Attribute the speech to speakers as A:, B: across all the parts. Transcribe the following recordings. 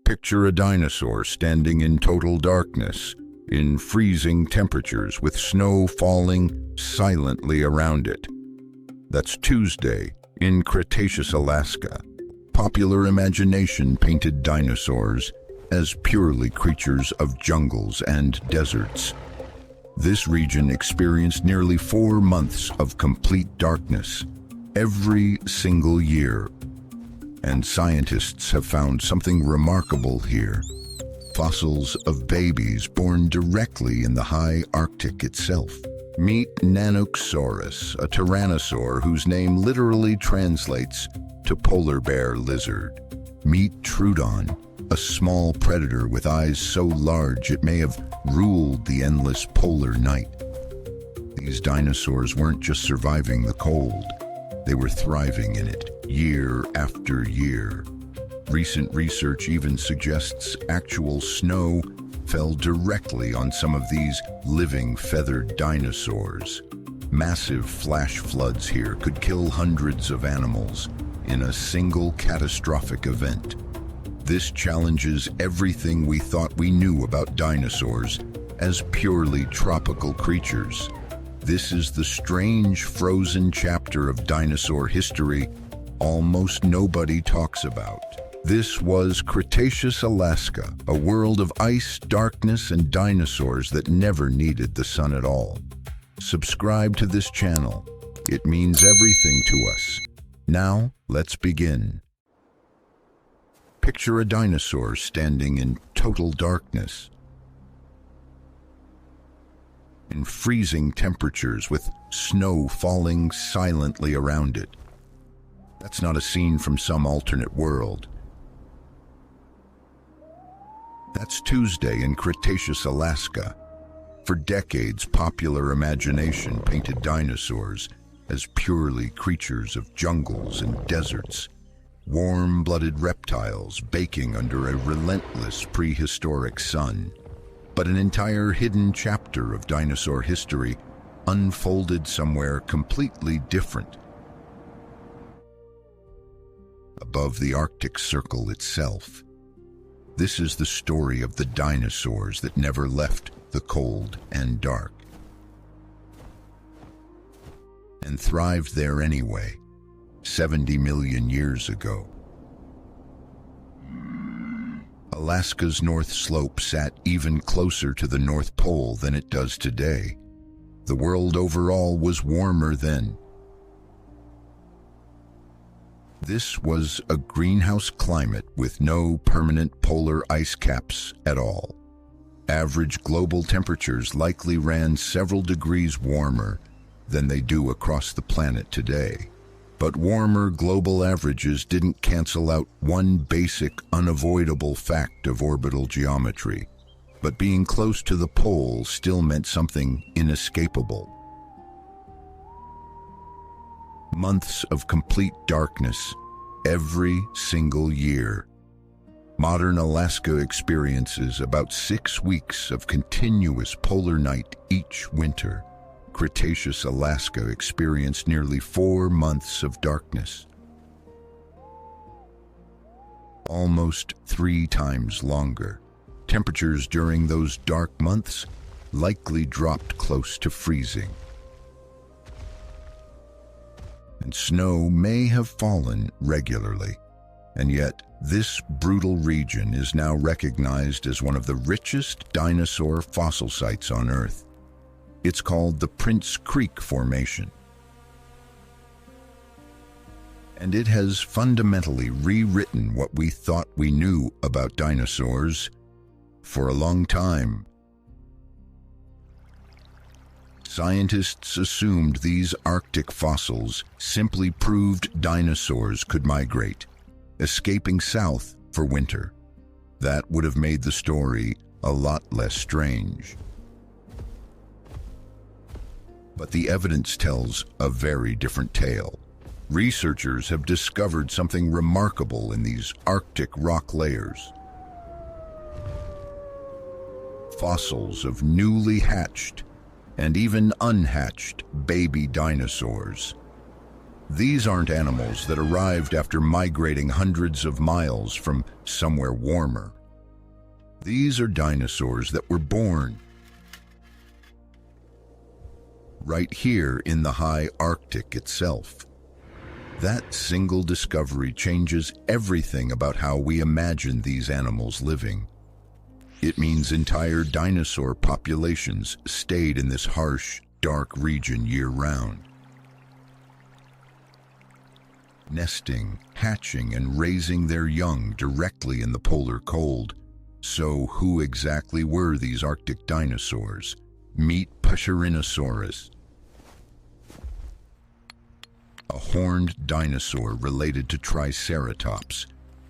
A: Picture a dinosaur standing in total darkness, in freezing temperatures with snow falling silently around it. That's Tuesday in Cretaceous Alaska. Popular imagination painted dinosaurs as purely creatures of jungles and deserts. This region experienced nearly 4 months of complete darkness every single year. And scientists have found something remarkable here. Fossils of babies born directly in the high Arctic itself. Meet Nanuqsaurus, a tyrannosaur whose name literally translates to polar bear lizard. Meet Troodon, a small predator with eyes so large it may have ruled the endless polar night. These dinosaurs weren't just surviving the cold, they were thriving in it, year after year. Recent research even suggests actual snow fell directly on some of these living feathered dinosaurs. Massive flash floods here could kill hundreds of animals in a single catastrophic event. This challenges everything we thought we knew about dinosaurs as purely tropical creatures. This is the strange frozen chapter of dinosaur history almost nobody talks about. This was Cretaceous Alaska, a world of ice, darkness, and dinosaurs that never needed the sun at all. Subscribe to this channel. It means everything to us. Now, let's begin. Picture a dinosaur standing in total darkness, in freezing temperatures with snow falling silently around it. That's not a scene from some alternate world. That's Tuesday in Cretaceous Alaska. For decades, popular imagination painted dinosaurs as purely creatures of jungles and deserts, warm-blooded reptiles baking under a relentless prehistoric sun. But an entire hidden chapter of dinosaur history unfolded somewhere completely different. Above the Arctic Circle itself. This is the story of the dinosaurs that never left the cold and dark, and thrived there anyway, 70 million years ago. Alaska's North Slope sat even closer to the North Pole than it does today. The world overall was warmer then. This was a greenhouse climate with no permanent polar ice caps at all. Average global temperatures likely ran several degrees warmer than they do across the planet today. But warmer global averages didn't cancel out one basic, unavoidable fact of orbital geometry. But being close to the pole still meant something inescapable. Months of complete darkness every single year. Modern Alaska experiences about 6 weeks of continuous polar night each winter. Cretaceous Alaska experienced nearly 4 months of darkness. Almost 3 times longer. Temperatures during those dark months likely dropped close to freezing. And snow may have fallen regularly, and yet this brutal region is now recognized as one of the richest dinosaur fossil sites on Earth. It's called the Prince Creek Formation. And it has fundamentally rewritten what we thought we knew about dinosaurs for a long time. Scientists assumed these Arctic fossils simply proved dinosaurs could migrate, escaping south for winter. That would have made the story a lot less strange. But the evidence tells a very different tale. Researchers have discovered something remarkable in these Arctic rock layers. Fossils of newly hatched and even unhatched baby dinosaurs. These aren't animals that arrived after migrating hundreds of miles from somewhere warmer. These are dinosaurs that were born right here in the high Arctic itself. That single discovery changes everything about how we imagine these animals living. It means entire dinosaur populations stayed in this harsh, dark region year-round. Nesting, hatching, and raising their young directly in the polar cold. So who exactly were these Arctic dinosaurs? Meet Pachyrhinosaurus, a horned dinosaur related to Triceratops,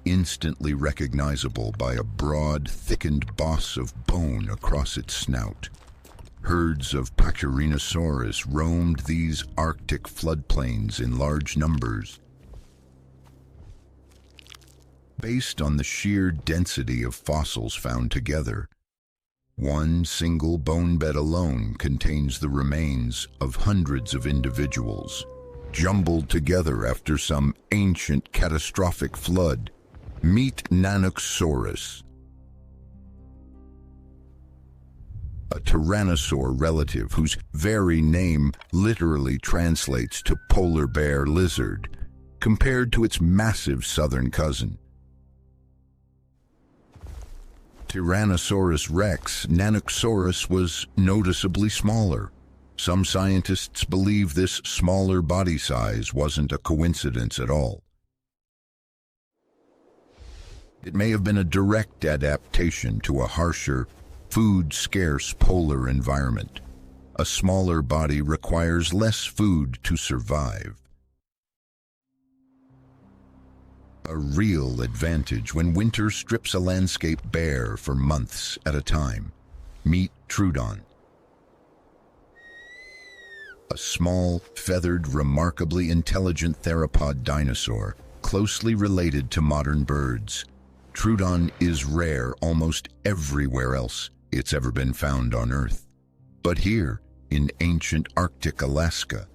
A: instantly recognizable by a broad, thickened boss of bone across its snout. Herds of Pachyrhinosaurus roamed these Arctic floodplains in large numbers. Based on the sheer density of fossils found together, one single bone bed alone contains the remains of hundreds of individuals, jumbled together after some ancient catastrophic flood. Meet Nanuqsaurus, a tyrannosaur relative whose very name literally translates to polar bear lizard, compared to its massive southern cousin. Tyrannosaurus rex, Nanuqsaurus was noticeably smaller. Some scientists believe this smaller body size wasn't a coincidence at all. It may have been a direct adaptation to a harsher, food-scarce polar environment. A smaller body requires less food to survive. A real advantage when winter strips a landscape bare for months at a time. Meet Troodon, a small, feathered, remarkably intelligent theropod dinosaur, closely related to modern birds. Troodon is rare almost everywhere else it's ever been found on Earth. But here, in ancient Arctic Alaska,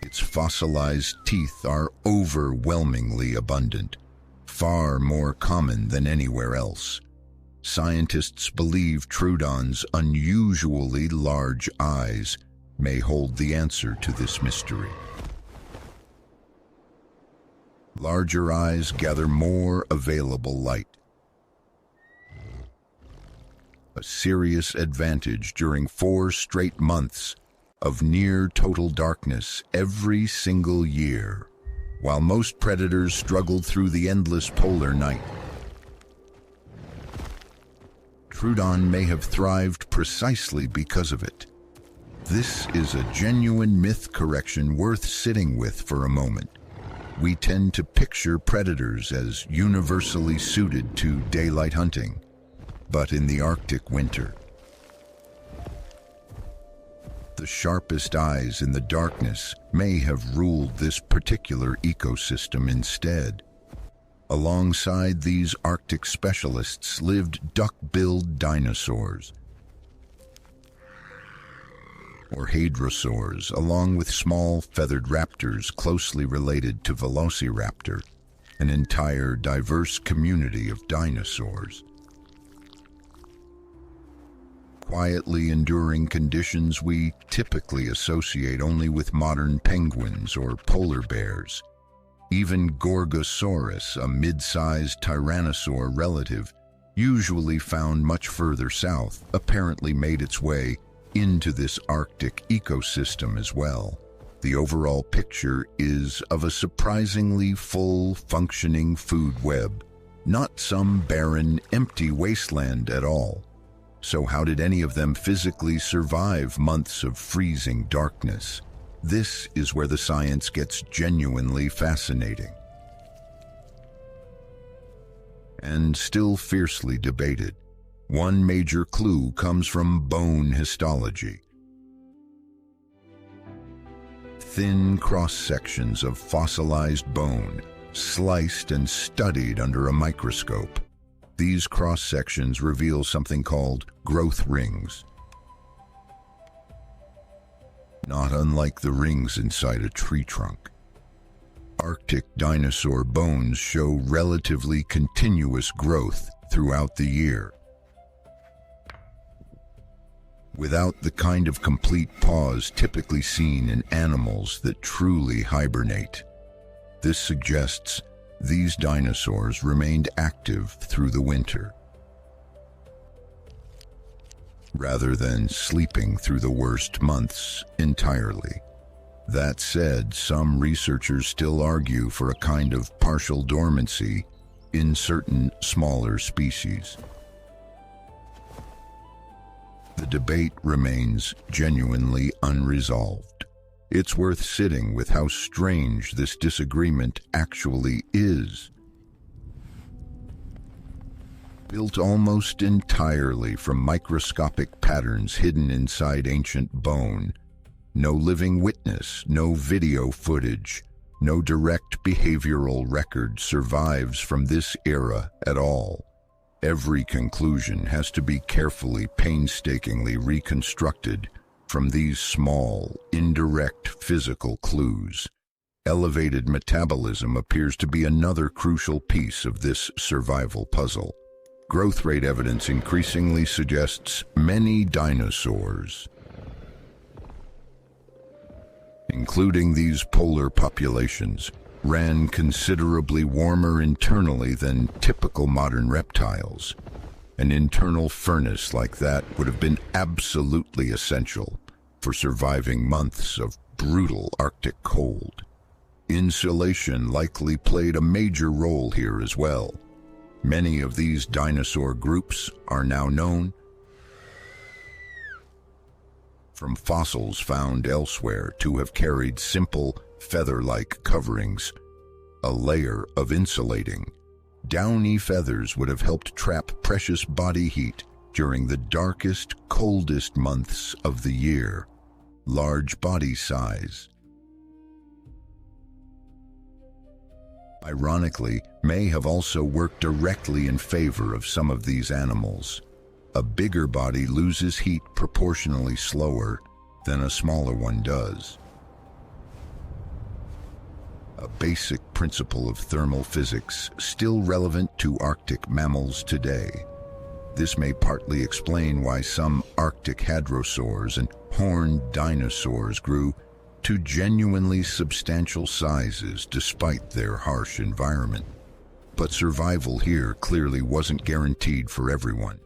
A: its fossilized teeth are overwhelmingly abundant, far more common than anywhere else. Scientists believe Troodon's unusually large eyes may hold the answer to this mystery. Larger eyes gather more available light, a serious advantage during 4 straight months of near total darkness every single year, while most predators struggled through the endless polar night. Troodon may have thrived precisely because of it. This is a genuine myth correction worth sitting with for a moment. We tend to picture predators as universally suited to daylight hunting, but in the Arctic winter, the sharpest eyes in the darkness may have ruled this particular ecosystem instead. Alongside these Arctic specialists lived duck-billed dinosaurs, or hadrosaurs, along with small feathered raptors closely related to velociraptor, an entire diverse community of dinosaurs. Quietly enduring conditions we typically associate only with modern penguins or polar bears. Even Gorgosaurus, a mid-sized tyrannosaur relative, usually found much further south, apparently made its way into this Arctic ecosystem as well. The overall picture is of a surprisingly full, functioning food web, not some barren, empty wasteland at all. So how did any of them physically survive months of freezing darkness? This is where the science gets genuinely fascinating, and still fiercely debated. One major clue comes from bone histology. Thin cross-sections of fossilized bone, sliced and studied under a microscope. These cross-sections reveal something called growth rings, not unlike the rings inside a tree trunk. Arctic dinosaur bones show relatively continuous growth throughout the year, without the kind of complete pause typically seen in animals that truly hibernate. This suggests these dinosaurs remained active through the winter, rather than sleeping through the worst months entirely. That said, some researchers still argue for a kind of partial dormancy in certain smaller species. The debate remains genuinely unresolved. It's worth sitting with how strange this disagreement actually is. Built almost entirely from microscopic patterns hidden inside ancient bone, no living witness, no video footage, no direct behavioral record survives from this era at all. Every conclusion has to be carefully, painstakingly reconstructed from these small, indirect physical clues. Elevated metabolism appears to be another crucial piece of this survival puzzle. Growth rate evidence increasingly suggests many dinosaurs, including these polar populations, ran considerably warmer internally than typical modern reptiles. An internal furnace like that would have been absolutely essential for surviving months of brutal Arctic cold. Insulation likely played a major role here as well. Many of these dinosaur groups are now known from fossils found elsewhere to have carried simple, feather-like coverings, a layer of insulating. Downy feathers would have helped trap precious body heat during the darkest, coldest months of the year. Large body size, ironically, may have also worked directly in favor of some of these animals. A bigger body loses heat proportionally slower than a smaller one does. A basic principle of thermal physics still relevant to Arctic mammals today. This may partly explain why some Arctic hadrosaurs and horned dinosaurs grew to genuinely substantial sizes despite their harsh environment. But survival here clearly wasn't guaranteed for everyone.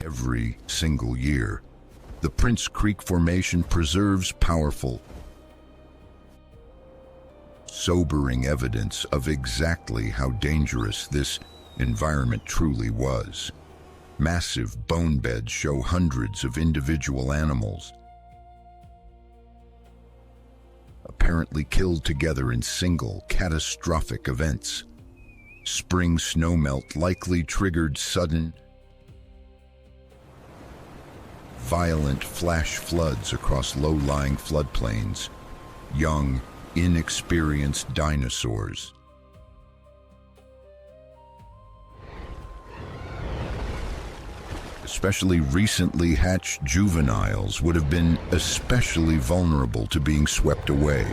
A: Every single year, the Prince Creek Formation preserves powerful, sobering evidence of exactly how dangerous this environment truly was. Massive bone beds show hundreds of individual animals apparently killed together in single, catastrophic events. Spring snowmelt likely triggered sudden, violent flash floods across low-lying floodplains. Young, inexperienced dinosaurs, especially recently hatched juveniles, would have been especially vulnerable to being swept away.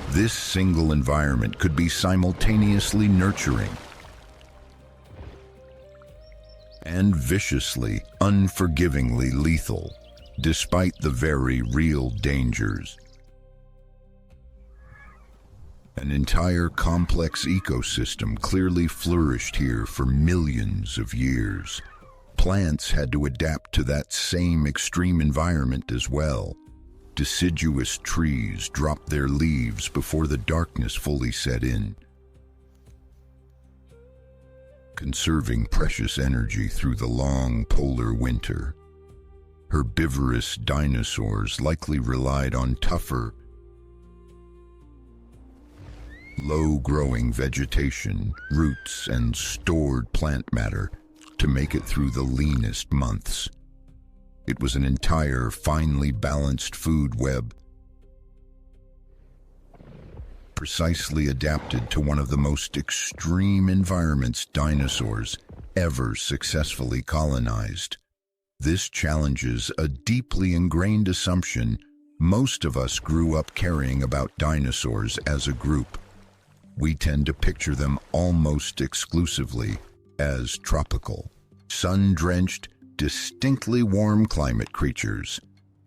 A: This single environment could be simultaneously nurturing and viciously, unforgivingly lethal, despite the very real dangers. An entire complex ecosystem clearly flourished here for millions of years. Plants had to adapt to that same extreme environment as well. Deciduous trees dropped their leaves before the darkness fully set in, conserving precious energy through the long polar winter. Herbivorous dinosaurs likely relied on tougher, low-growing vegetation, roots, and stored plant matter to make it through the leanest months. It was an entire, finely balanced food web, precisely adapted to one of the most extreme environments dinosaurs ever successfully colonized. This challenges a deeply ingrained assumption Most of us grew up caring about dinosaurs as a group. We tend to picture them almost exclusively as tropical, sun-drenched, distinctly warm climate creatures.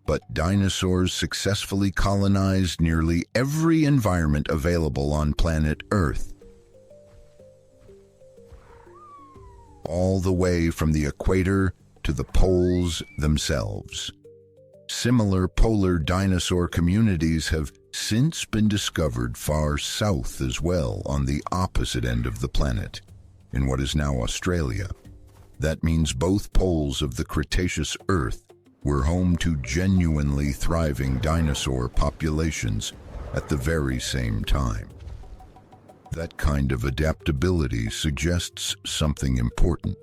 A: But dinosaurs successfully colonized nearly every environment available on planet Earth. All the way from the equator to the poles themselves. Similar polar dinosaur communities have since been discovered far south as well, on the opposite end of the planet, in what is now Australia. That means both poles of the Cretaceous Earth were home to genuinely thriving dinosaur populations at the very same time. That kind of adaptability suggests something important.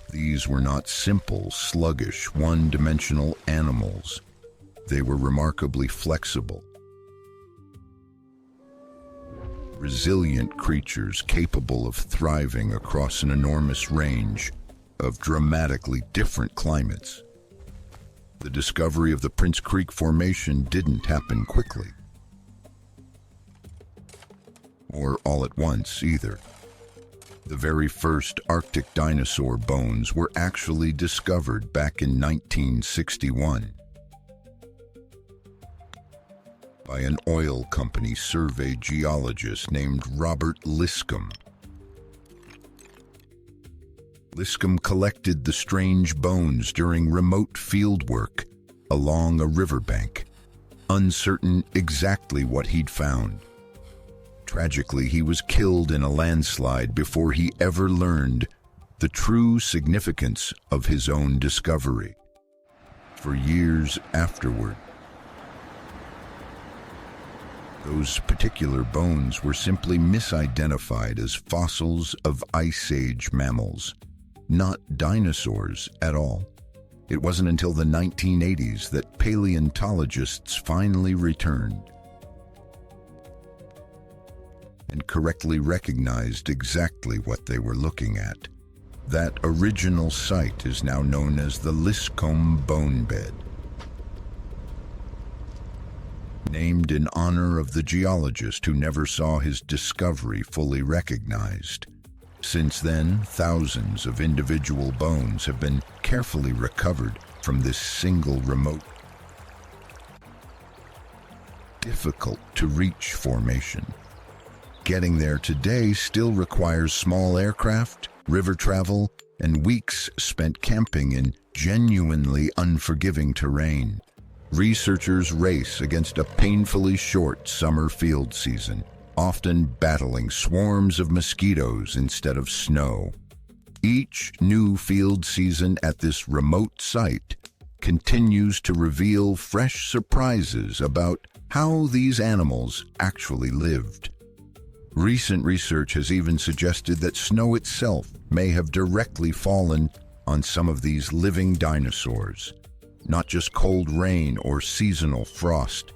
A: These were not simple, sluggish, one-dimensional animals. They were remarkably flexible, resilient creatures capable of thriving across an enormous range of dramatically different climates. The discovery of the Prince Creek Formation didn't happen quickly, or all at once either. The very first Arctic dinosaur bones were actually discovered back in 1961 by an oil company survey geologist named Robert Liscomb. Liscomb collected the strange bones during remote fieldwork along a riverbank, uncertain exactly what he'd found. Tragically, he was killed in a landslide before he ever learned the true significance of his own discovery. For years afterward, those particular bones were simply misidentified as fossils of Ice Age mammals, not dinosaurs at all. It wasn't until the 1980s that paleontologists finally returned and correctly recognized exactly what they were looking at. That original site is now known as the Liscomb bone bed, named in honor of the geologist who never saw his discovery fully recognized. Since then, thousands of individual bones have been carefully recovered from this single remote, difficult-to-reach formation. Getting there today still requires small aircraft, river travel, and weeks spent camping in genuinely unforgiving terrain. Researchers race against a painfully short summer field season, often battling swarms of mosquitoes instead of snow. Each new field season at this remote site continues to reveal fresh surprises about how these animals actually lived. Recent research has even suggested that snow itself may have directly fallen on some of these living dinosaurs, not just cold rain or seasonal frost.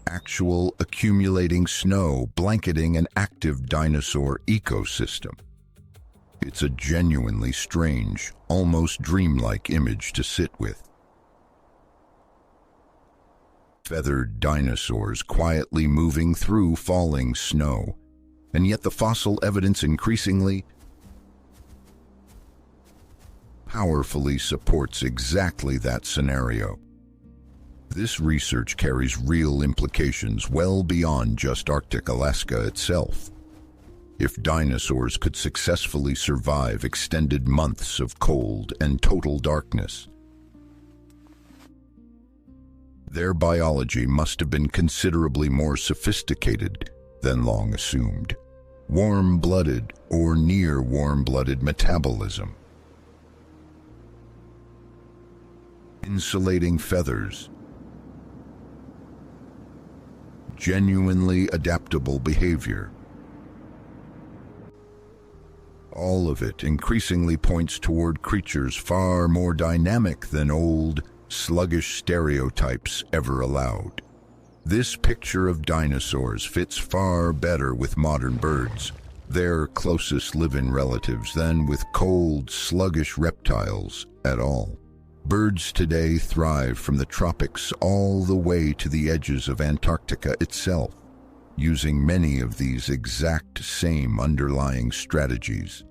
A: Actual accumulating snow blanketing an active dinosaur ecosystem. It's a genuinely strange, almost dreamlike image to sit with. Feathered dinosaurs quietly moving through falling snow, and yet the fossil evidence increasingly powerfully supports exactly that scenario. This research carries real implications well beyond just Arctic Alaska itself. If dinosaurs could successfully survive extended months of cold and total darkness, their biology must have been considerably more sophisticated than long assumed. Warm-blooded or near-warm-blooded metabolism, insulating feathers, genuinely adaptable behavior. All of it increasingly points toward creatures far more dynamic than old, sluggish stereotypes ever allowed. This picture of dinosaurs fits far better with modern birds, Their closest living relatives than with cold, sluggish reptiles at all. Birds today thrive from the tropics all the way to the edges of Antarctica itself, using many of these exact same underlying strategies.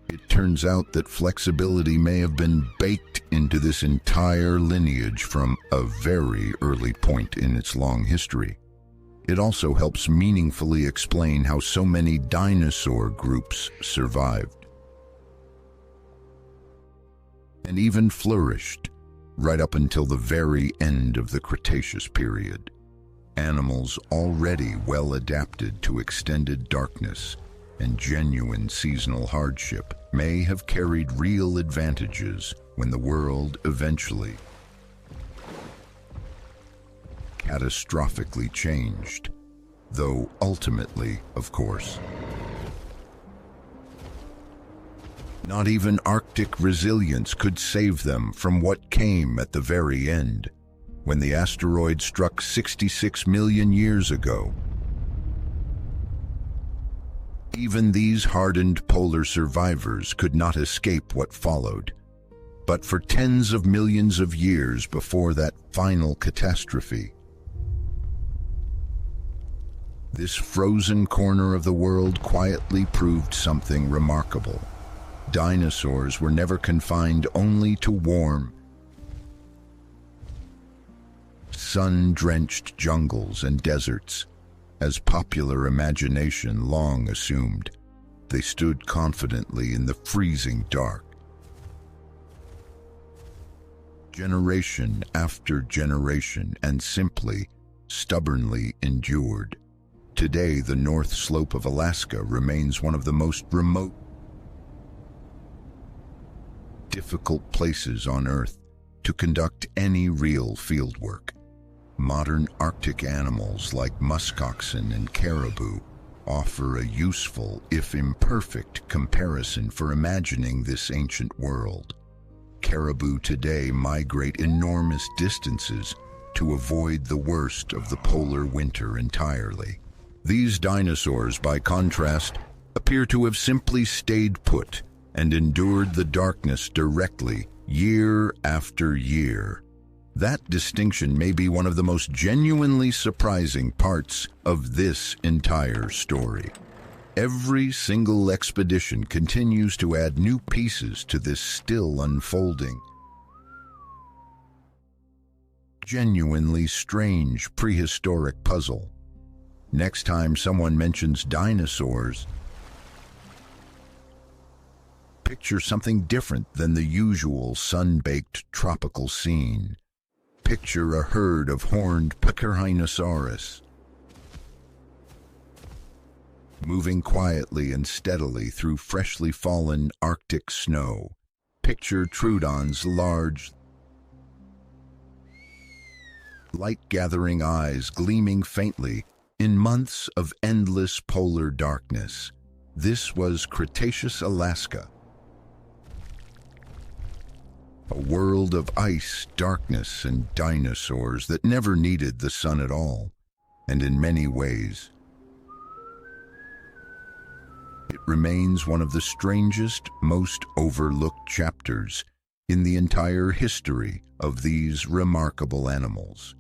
A: It turns out that flexibility may have been baked into this entire lineage from a very early point in its long history. It also helps meaningfully explain how so many dinosaur groups survived and even flourished right up until the very end of the Cretaceous period. Animals already well adapted to extended darkness and genuine seasonal hardship may have carried real advantages when the world eventually catastrophically changed, though ultimately, of course, not even Arctic resilience could save them from what came at the very end, when the asteroid struck 66 million years ago. Even these hardened polar survivors could not escape what followed. But for tens of millions of years before that final catastrophe, this frozen corner of the world quietly proved something remarkable. Dinosaurs were never confined only to warm, sun-drenched jungles and deserts, as popular imagination long assumed. They stood confidently in the freezing dark. Generation after generation, and simply, stubbornly endured. Today, the North Slope of Alaska remains one of the most remote, difficult places on Earth to conduct any real fieldwork. Modern Arctic animals like muskoxen and caribou offer a useful, if imperfect, comparison for imagining this ancient world. Caribou today migrate enormous distances to avoid the worst of the polar winter entirely. These dinosaurs, by contrast, appear to have simply stayed put and endured the darkness directly, year after year. That distinction may be one of the most genuinely surprising parts of this entire story. Every single expedition continues to add new pieces to this still unfolding, genuinely strange prehistoric puzzle. Next time someone mentions dinosaurs, picture something different than the usual sun-baked tropical scene. Picture a herd of horned Pachyrhinosaurus moving quietly and steadily through freshly fallen Arctic snow. Picture Troodon's large, light-gathering eyes gleaming faintly in months of endless polar darkness. This was Cretaceous Alaska, a world of ice, darkness, and dinosaurs that never needed the sun at all. And in many ways, it remains one of the strangest, most overlooked chapters in the entire history of these remarkable animals.